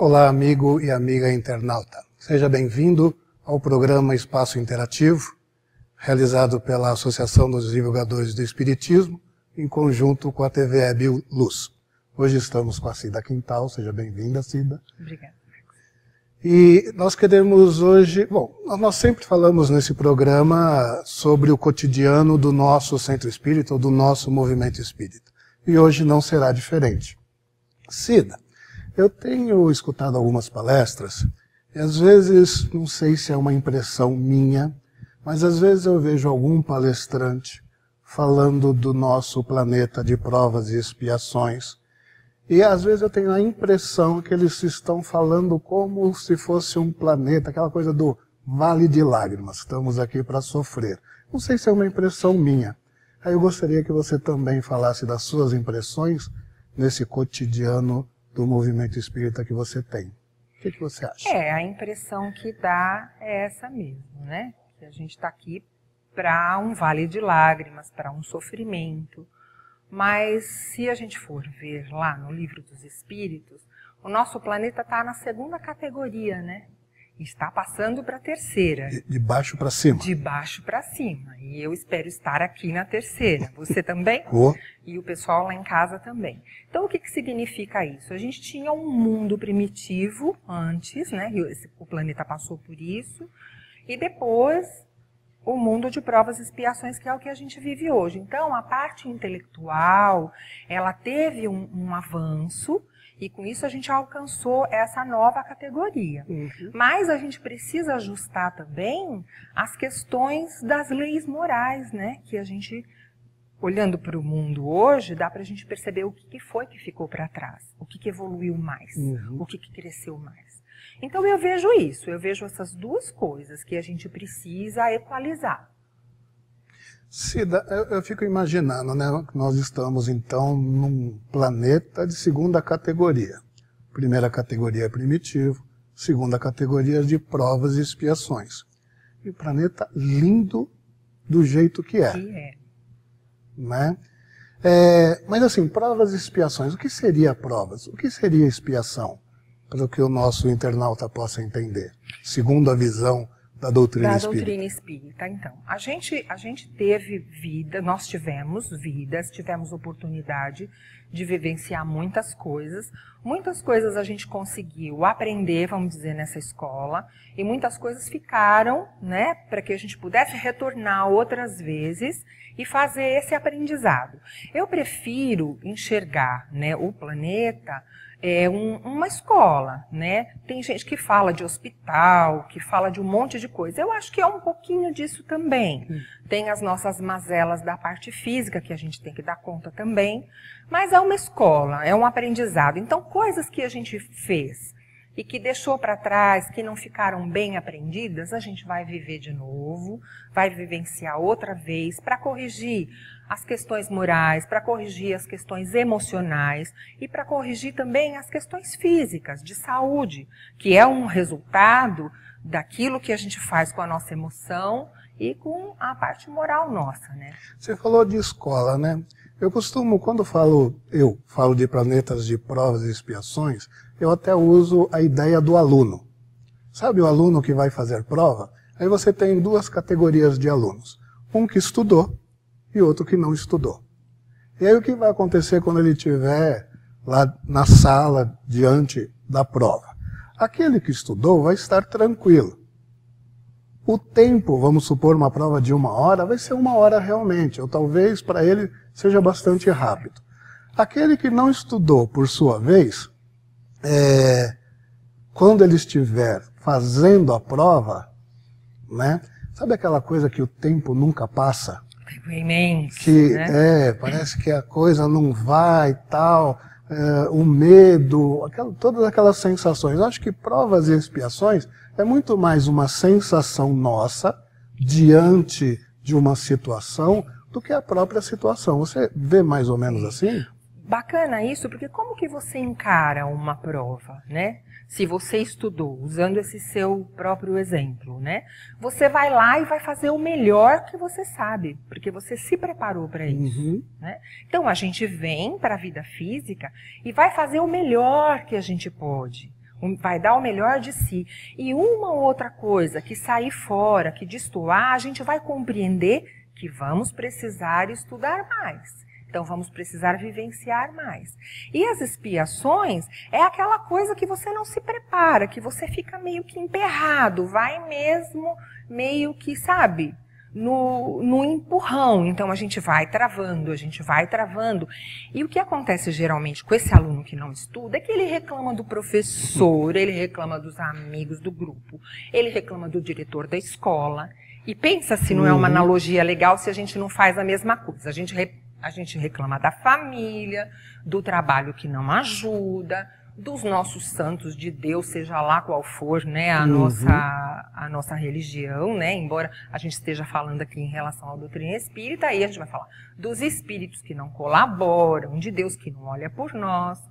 Olá, amigo e amiga internauta. Seja bem-vindo ao programa Espaço Interativo, realizado pela Associação dos Divulgadores do Espiritismo, em conjunto com a TV Web Luz. Hoje estamos com a Cida Quintal. Seja bem-vinda, Cida. Obrigada. E nós queremos hoje... Bom, nós sempre falamos nesse programa sobre o cotidiano do nosso centro espírita ou do nosso movimento espírita. E hoje não será diferente. Cida, eu tenho escutado algumas palestras e às vezes, não sei se é uma impressão minha, mas às vezes eu vejo algum palestrante falando do nosso planeta de provas e expiações. E às vezes eu tenho a impressão que eles estão falando como se fosse um planeta, aquela coisa do vale de lágrimas, estamos aqui para sofrer. Não sei se é uma impressão minha. Aí eu gostaria que você também falasse das suas impressões nesse cotidiano do movimento espírita que você tem. O que você acha? A impressão que dá é essa mesmo, né? Que a gente está aqui para um vale de lágrimas, para um sofrimento. Mas se a gente for ver lá no Livro dos Espíritos, o nosso planeta está na segunda categoria, né? E está passando para a terceira. De baixo para cima. De baixo para cima. E eu espero estar aqui na terceira. Você também? E o pessoal lá em casa também. Então, o que significa isso? A gente tinha um mundo primitivo antes, né? O planeta passou por isso. E depois, o mundo de provas e expiações, que é o que a gente vive hoje. Então, a parte intelectual, ela teve um avanço, e com isso a gente alcançou essa nova categoria. Mas a gente precisa ajustar também as questões das leis morais, né? Que a gente, olhando para o mundo hoje, dá para a gente perceber o que foi que ficou para trás, o que evoluiu mais, o que cresceu mais. Então eu vejo isso, eu vejo essas duas coisas que a gente precisa equalizar. Cida, eu fico imaginando, né, que nós estamos então num planeta de segunda categoria. Primeira categoria é primitivo, segunda categoria é de provas e expiações. E o planeta lindo do jeito que é. Né? Mas assim, provas e expiações, o que seria provas? O que seria expiação? Para que o nosso internauta possa entender, segundo a visão da doutrina espírita. Então, a gente teve vida, nós tivemos vidas, tivemos oportunidade de vivenciar muitas coisas a gente conseguiu aprender, vamos dizer, nessa escola, e muitas coisas ficaram, né, para que a gente pudesse retornar outras vezes e fazer esse aprendizado. Eu prefiro enxergar, né, o planeta uma escola, né? Tem gente que fala de hospital, que fala de um monte de coisa. Eu acho que é um pouquinho disso também. Tem as nossas mazelas da parte física, que a gente tem que dar conta também. Mas é uma escola, é um aprendizado. Então, coisas que a gente fez e que deixou para trás, que não ficaram bem aprendidas, a gente vai viver de novo, vai vivenciar outra vez para corrigir as questões morais, para corrigir as questões emocionais e para corrigir também as questões físicas, de saúde, que é um resultado daquilo que a gente faz com a nossa emoção e com a parte moral nossa, né? Você falou de escola, né? Eu costumo, quando eu falo de planetas de provas e expiações, eu até uso a ideia do aluno. Sabe o aluno que vai fazer prova? Aí você tem duas categorias de alunos. Um que estudou e outro que não estudou. E aí o que vai acontecer quando ele estiver lá na sala, diante da prova? Aquele que estudou vai estar tranquilo. O tempo, vamos supor, uma prova de 1 hora, vai ser 1 hora realmente, ou talvez para ele seja bastante rápido. Aquele que não estudou, por sua vez, quando ele estiver fazendo a prova, né, sabe aquela coisa que o tempo nunca passa? É imenso, que né? Parece que a coisa não vai e tal, o medo, todas aquelas sensações. Eu acho que provas e expiações é muito mais uma sensação nossa diante de uma situação do que a própria situação. Você vê mais ou menos assim? Bacana isso, porque como que você encara uma prova, né? Se você estudou, usando esse seu próprio exemplo, né? Você vai lá e vai fazer o melhor que você sabe, porque você se preparou para isso, né? Então, a gente vem para a vida física e vai fazer o melhor que a gente pode. vai dar o melhor de si. E uma outra coisa que sair fora, que destoar, a gente vai compreender que vamos precisar estudar mais. Então vamos precisar vivenciar mais. E as expiações é aquela coisa que você não se prepara, que você fica meio que emperrado, vai mesmo meio que, sabe, no empurrão. Então a gente vai travando, a gente vai travando. E o que acontece geralmente com esse aluno que não estuda é que ele reclama do professor, ele reclama dos amigos do grupo, ele reclama do diretor da escola. E pensa se não é uma analogia legal se a gente não faz a mesma coisa. A gente reclama da família, do trabalho que não ajuda, dos nossos santos de Deus, seja lá qual for, né, a nossa religião, né, embora a gente esteja falando aqui em relação à doutrina espírita, aí a gente vai falar dos espíritos que não colaboram, de Deus que não olha por nós,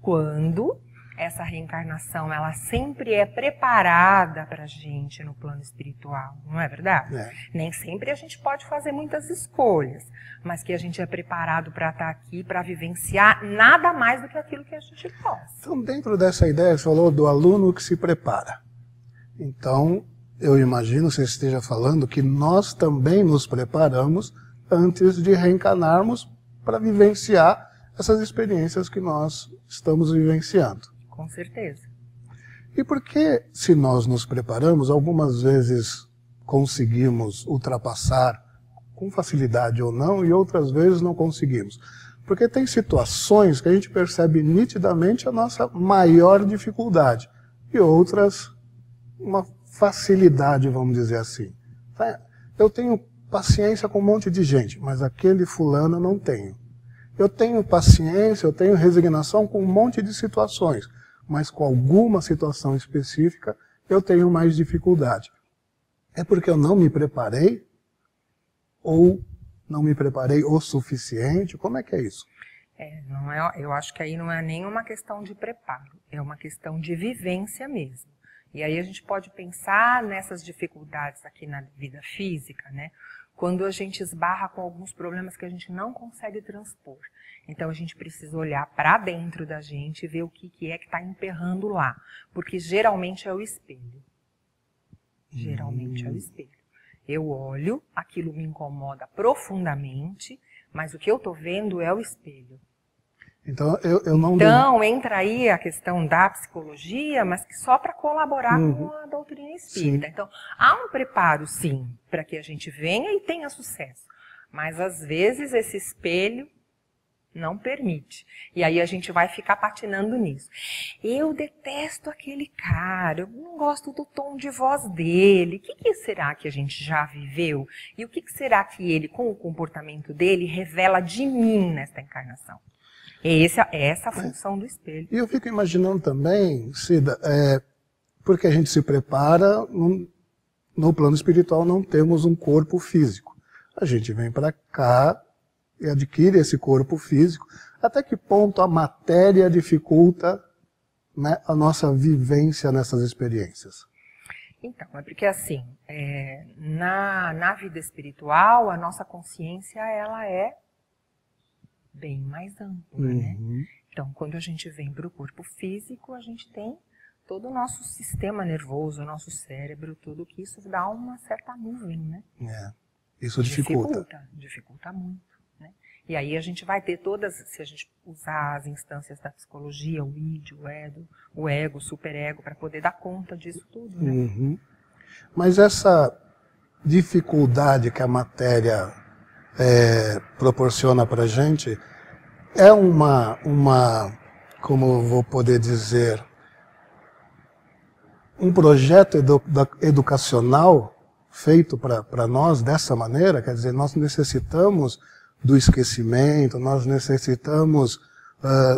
quando essa reencarnação, ela sempre é preparada para a gente no plano espiritual, não é verdade? É. Nem sempre a gente pode fazer muitas escolhas, mas que a gente é preparado para estar aqui, para vivenciar nada mais do que aquilo que a gente possa. Então, dentro dessa ideia, você falou do aluno que se prepara. Então, eu imagino que você esteja falando que nós também nos preparamos antes de reencarnarmos para vivenciar essas experiências que nós estamos vivenciando. Com certeza. E por que, se nós nos preparamos, algumas vezes conseguimos ultrapassar com facilidade ou não, e outras vezes não conseguimos? Porque tem situações que a gente percebe nitidamente a nossa maior dificuldade, e outras uma facilidade, vamos dizer assim. Eu tenho paciência com um monte de gente, mas aquele fulano não tenho. Eu tenho paciência, eu tenho resignação com um monte de situações, mas com alguma situação específica eu tenho mais dificuldade. É porque eu não me preparei? Ou não me preparei o suficiente? Como é que é isso? Eu acho que aí não é nenhuma questão de preparo, é uma questão de vivência mesmo. E aí a gente pode pensar nessas dificuldades aqui na vida física, né? Quando a gente esbarra com alguns problemas que a gente não consegue transpor. Então a gente precisa olhar para dentro da gente e ver o que é que está emperrando lá. Porque geralmente é o espelho. Geralmente é o espelho. Eu olho, aquilo me incomoda profundamente, mas o que eu estou vendo é o espelho. Então eu não... Então entra aí a questão da psicologia, mas que só para colaborar com a doutrina espírita. Sim. Então há um preparo, sim, para que a gente venha e tenha sucesso. Mas às vezes esse espelho não permite. E aí a gente vai ficar patinando nisso. Eu detesto aquele cara, eu não gosto do tom de voz dele. O que será que a gente já viveu? E o que será que ele, com o comportamento dele, revela de mim nesta encarnação? Essa é a função do espelho. E eu fico imaginando também, Cida, porque a gente se prepara, no plano espiritual não temos um corpo físico. A gente vem para cá e adquire esse corpo físico. Até que ponto a matéria dificulta, né, a nossa vivência nessas experiências? Então, é porque assim, na vida espiritual, a nossa consciência ela é bem mais ampla, né? Então, quando a gente vem para o corpo físico, a gente tem todo o nosso sistema nervoso, o nosso cérebro, tudo que isso dá uma certa nuvem, né? Isso dificulta. Dificulta muito, né? E aí a gente vai ter todas, se a gente usar as instâncias da psicologia, o id, o ego, o superego, para poder dar conta disso tudo, né? Mas essa dificuldade que a matéria proporciona para a gente é como eu vou poder dizer, um projeto educacional feito para nós dessa maneira. Quer dizer, nós necessitamos do esquecimento, nós necessitamos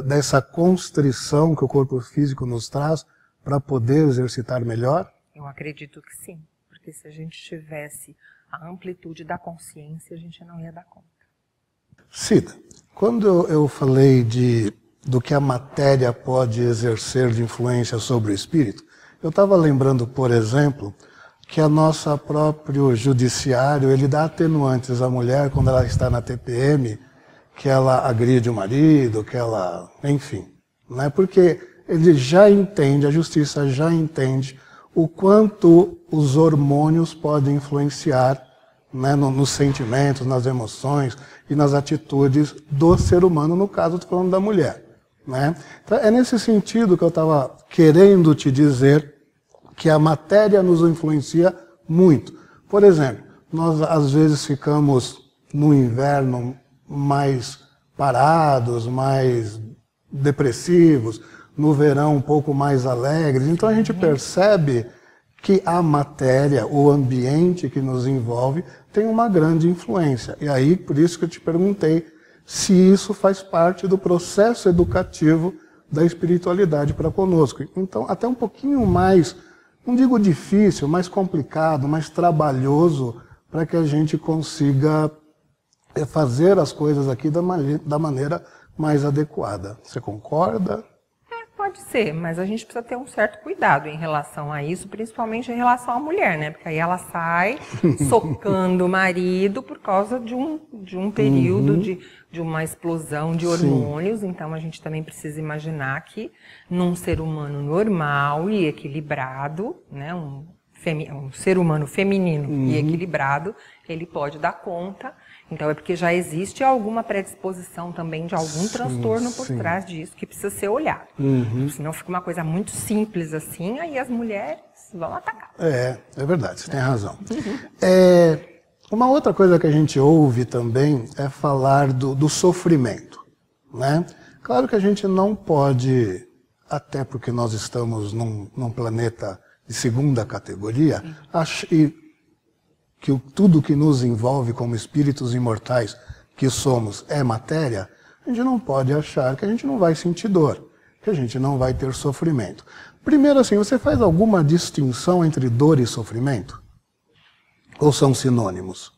dessa constrição que o corpo físico nos traz para poder exercitar melhor? Eu acredito que sim, porque se a gente tivesse a amplitude da consciência, a gente não ia dar conta. Cida, quando eu falei do que a matéria pode exercer de influência sobre o espírito, eu estava lembrando, por exemplo, que a nossa próprio judiciário, ele dá atenuantes à mulher quando ela está na TPM, que ela agride o marido, que ela... enfim, né? Porque ele já entende, a justiça já entende o quanto os hormônios podem influenciar, né, nos sentimentos, nas emoções e nas atitudes do ser humano, no caso, estou falando da mulher. Né? Então, é nesse sentido que eu estava querendo te dizer que a matéria nos influencia muito. Por exemplo, nós às vezes ficamos no inverno mais parados, mais depressivos, no verão um pouco mais alegres. Então a gente percebe que a matéria, o ambiente que nos envolve, tem uma grande influência. E aí, por isso que eu te perguntei se isso faz parte do processo educativo da espiritualidade para conosco. Então, até um pouquinho mais, não digo difícil, mais complicado, mais trabalhoso, para que a gente consiga fazer as coisas aqui da maneira mais adequada. Você concorda? Pode ser, mas a gente precisa ter um certo cuidado em relação a isso, principalmente em relação à mulher, né? Porque aí ela sai socando o marido por causa de um período de uma explosão de hormônios. Sim. Então a gente também precisa imaginar que num ser humano normal e equilibrado, né? Um ser humano feminino e equilibrado, ele pode dar conta. Então é porque já existe alguma predisposição também de algum transtorno por trás disso que precisa ser olhado. Senão fica uma coisa muito simples assim, aí as mulheres vão atacar. É verdade, você tem razão. Uma outra coisa que a gente ouve também é falar do sofrimento, né? Claro que a gente não pode, até porque nós estamos num planeta de segunda categoria, e que tudo que nos envolve como espíritos imortais que somos é matéria, a gente não pode achar que a gente não vai sentir dor, que a gente não vai ter sofrimento. Primeiro assim, você faz alguma distinção entre dor e sofrimento? Ou são sinônimos?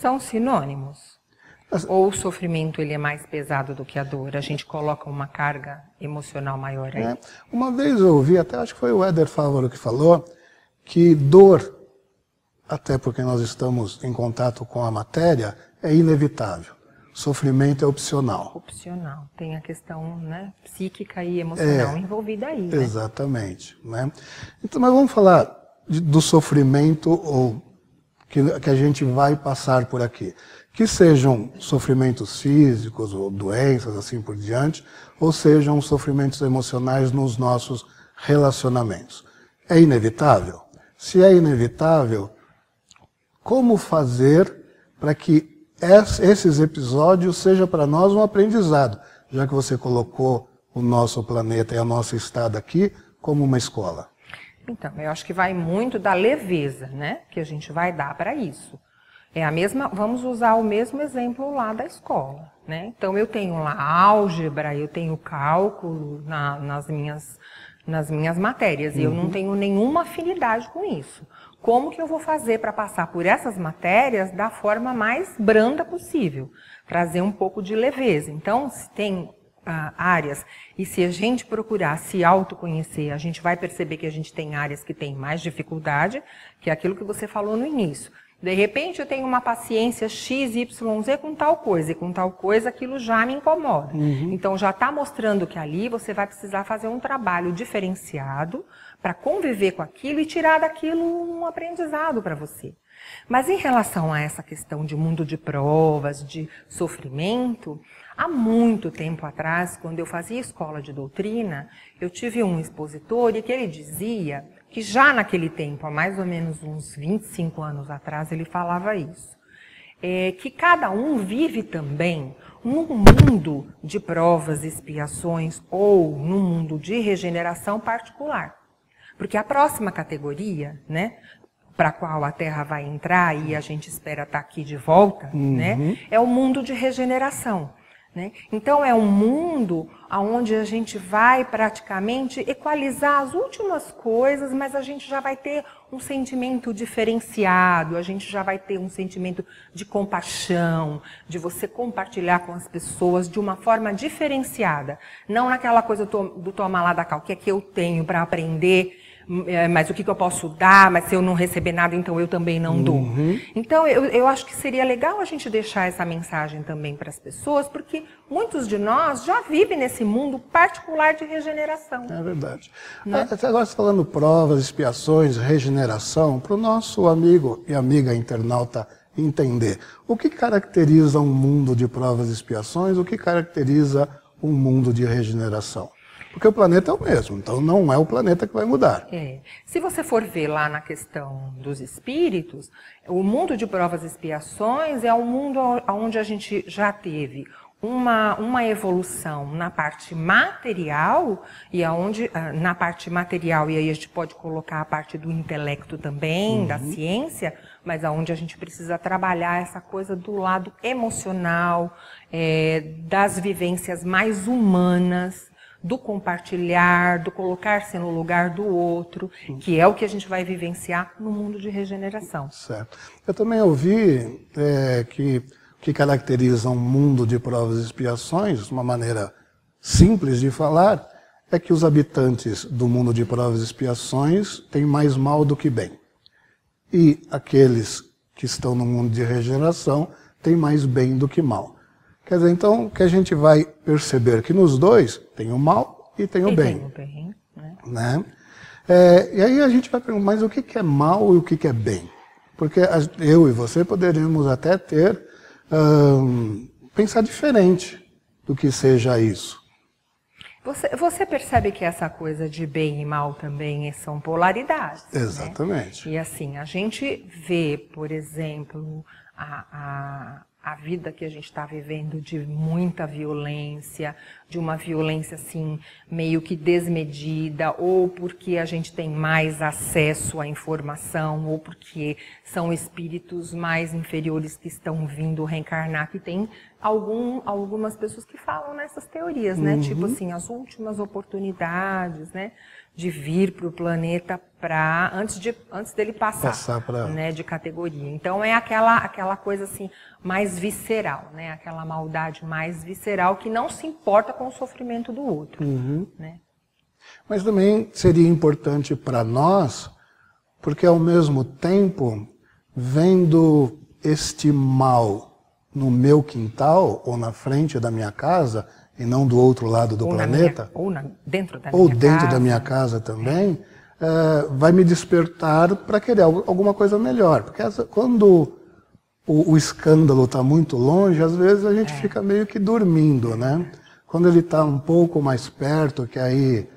São sinônimos. Ou o sofrimento ele é mais pesado do que a dor? A gente coloca uma carga emocional maior aí? Uma vez eu ouvi, até acho que foi o Éder Fávaro que falou, que dor, até porque nós estamos em contato com a matéria, é inevitável. Sofrimento é opcional. Opcional. Tem a questão, né, psíquica e emocional envolvida aí. Né? Exatamente. Né? Então, mas vamos falar do sofrimento que a gente vai passar por aqui. Que sejam sofrimentos físicos ou doenças, assim por diante, ou sejam sofrimentos emocionais nos nossos relacionamentos. É inevitável? Se é inevitável, como fazer para que esses episódios sejam para nós um aprendizado, já que você colocou o nosso planeta e a nossa estada aqui como uma escola? Então, eu acho que vai muito da leveza, né, que a gente vai dar para isso. É a mesma, vamos usar o mesmo exemplo lá da escola, né? Então eu tenho lá álgebra, eu tenho cálculo nas minhas matérias e eu não tenho nenhuma afinidade com isso. Como que eu vou fazer para passar por essas matérias da forma mais branda possível? Trazer um pouco de leveza. Então, se tem áreas, e se a gente procurar se autoconhecer, a gente vai perceber que a gente tem áreas que tem mais dificuldade, que é aquilo que você falou no início. De repente eu tenho uma paciência X, Y, Z com tal coisa, e com tal coisa aquilo já me incomoda. Então já está mostrando que ali você vai precisar fazer um trabalho diferenciado para conviver com aquilo e tirar daquilo um aprendizado para você. Mas em relação a essa questão de mundo de provas, de sofrimento, há muito tempo atrás, quando eu fazia escola de doutrina, eu tive um expositor e que ele dizia que já naquele tempo, há mais ou menos uns 25 anos atrás, ele falava isso. Que cada um vive também num mundo de provas, expiações ou num mundo de regeneração particular. Porque a próxima categoria, né, para a qual a Terra vai entrar e a gente espera estar aqui de volta, né, é o mundo de regeneração. Né? Então é um mundo onde a gente vai praticamente equalizar as últimas coisas, mas a gente já vai ter um sentimento diferenciado, a gente já vai ter um sentimento de compaixão, de você compartilhar com as pessoas de uma forma diferenciada. Não naquela coisa do toma lá da cá, o que é que eu tenho para aprender, mas o que eu posso dar, mas se eu não receber nada, então eu também não dou. Então, eu acho que seria legal a gente deixar essa mensagem também para as pessoas, porque muitos de nós já vivem nesse mundo particular de regeneração. É verdade. Né? Até agora, falando provas, expiações, regeneração, para o nosso amigo e amiga internauta entender, o que caracteriza um mundo de provas e expiações, o que caracteriza um mundo de regeneração? Porque o planeta é o mesmo, então não é o planeta que vai mudar. Se você for ver lá na questão dos espíritos, o mundo de provas e expiações é um mundo onde a gente já teve uma evolução na parte material, e aonde na parte material, e aí a gente pode colocar a parte do intelecto também, da ciência, mas aonde a gente precisa trabalhar essa coisa do lado emocional, das vivências mais humanas, do compartilhar, do colocar-se no lugar do outro, que é o que a gente vai vivenciar no mundo de regeneração. Certo. Eu também ouvi que caracteriza um mundo de provas e expiações, uma maneira simples de falar, é que os habitantes do mundo de provas e expiações têm mais mal do que bem. E aqueles que estão no mundo de regeneração têm mais bem do que mal. Quer dizer, então, que a gente vai perceber que nos dois tem o mal e tem o bem. Tem o bem, né? E aí a gente vai perguntar, mas o que é mal e o que é bem? Porque eu e você poderíamos até pensar diferente do que seja isso. Você percebe que essa coisa de bem e mal também são polaridades. Exatamente. Né? E assim, a gente vê, por exemplo, a vida que a gente está vivendo de muita violência, de uma violência assim meio que desmedida, ou porque a gente tem mais acesso à informação, ou porque são espíritos mais inferiores que estão vindo reencarnar, que tem algumas pessoas que falam nessas teorias, né? Tipo assim, as últimas oportunidades, né? De vir para o planeta antes dele passar pra... né, de categoria. Então é aquela coisa assim mais visceral, né? Aquela maldade mais visceral que não se importa com o sofrimento do outro. Né? Mas também seria importante para nós, porque ao mesmo tempo, vendo este mal no meu quintal ou na frente da minha casa, e não do outro lado do planeta, dentro da minha casa também, vai me despertar para querer alguma coisa melhor. Porque quando o escândalo está muito longe, às vezes a gente fica meio que dormindo, né? Quando ele está um pouco mais perto, que aí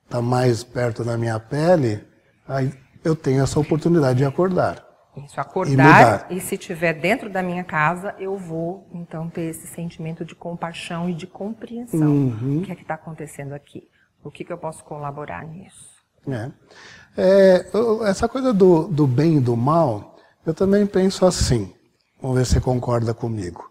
está mais perto da minha pele, aí eu tenho essa oportunidade de acordar. Isso, acordar, e se estiver dentro da minha casa, eu vou, então, ter esse sentimento de compaixão e de compreensão. O que é que está acontecendo aqui? O que eu posso colaborar nisso? Essa coisa do bem e do mal, eu também penso assim. Vamos ver se você concorda comigo.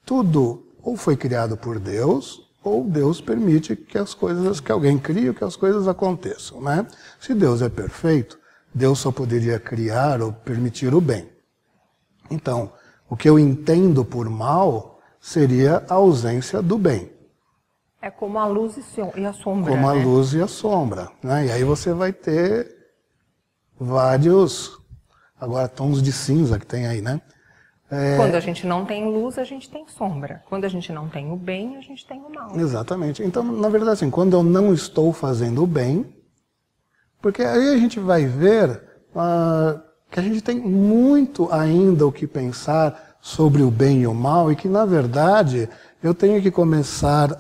Tudo ou foi criado por Deus, ou Deus permite que alguém crie, que as coisas aconteçam, né? Se Deus é perfeito, Deus só poderia criar ou permitir o bem. Então, o que eu entendo por mal seria a ausência do bem. É como a luz e a sombra, Como a né? luz e a sombra, né? E aí você vai ter vários, agora, tons de cinza que tem aí, né? Quando a gente não tem luz, a gente tem sombra. Quando a gente não tem o bem, a gente tem o mal. Exatamente. Então, na verdade, assim, quando eu não estou fazendo o bem, porque aí a gente vai ver que a gente tem muito ainda o que pensar sobre o bem e o mal, e que, na verdade, eu tenho que começar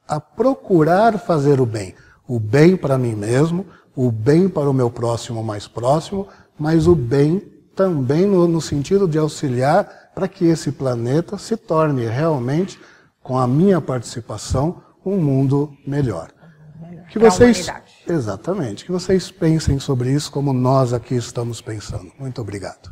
a procurar fazer o bem para mim mesmo, o bem para o meu próximo mais próximo, mas o bem também no sentido de auxiliar para que esse planeta se torne realmente, com a minha participação, um mundo melhor. Que vocês, exatamente, que vocês pensem sobre isso como nós aqui estamos pensando. Muito obrigado.